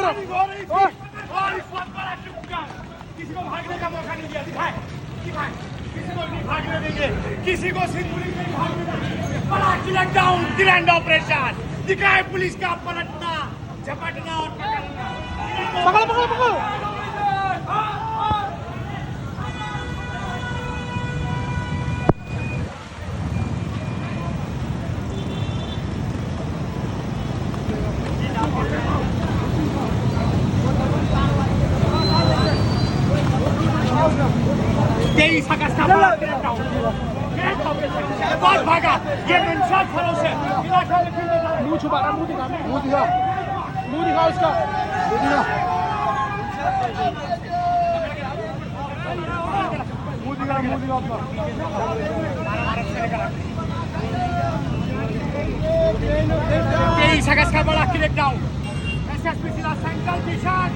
और इस वक्त बड़ा चुपका, किसी को भागने का मौका नहीं दिया। दिखाए किसी को नहीं भागने देंगे, किसी को सिंदूरी नहीं भागने देंगे। बड़ा क्रैकडाउन, ग्रैंड ऑपरेशन दिखाए पुलिस का पलटना, झपटना और पकड़ना। पकड़ो। तेईस अगस्त का बड़ा क्रैकडाउन, बहुत भागा ये इंसान भरोसे इलाका में फिर मुंह छुपा रहा, मुंह दिखा उसका, मुंह दिखा उसका। 23 अगस्त का बड़ा क्रैकडाउन, एसएसपी जिला सेंट्रल मिशन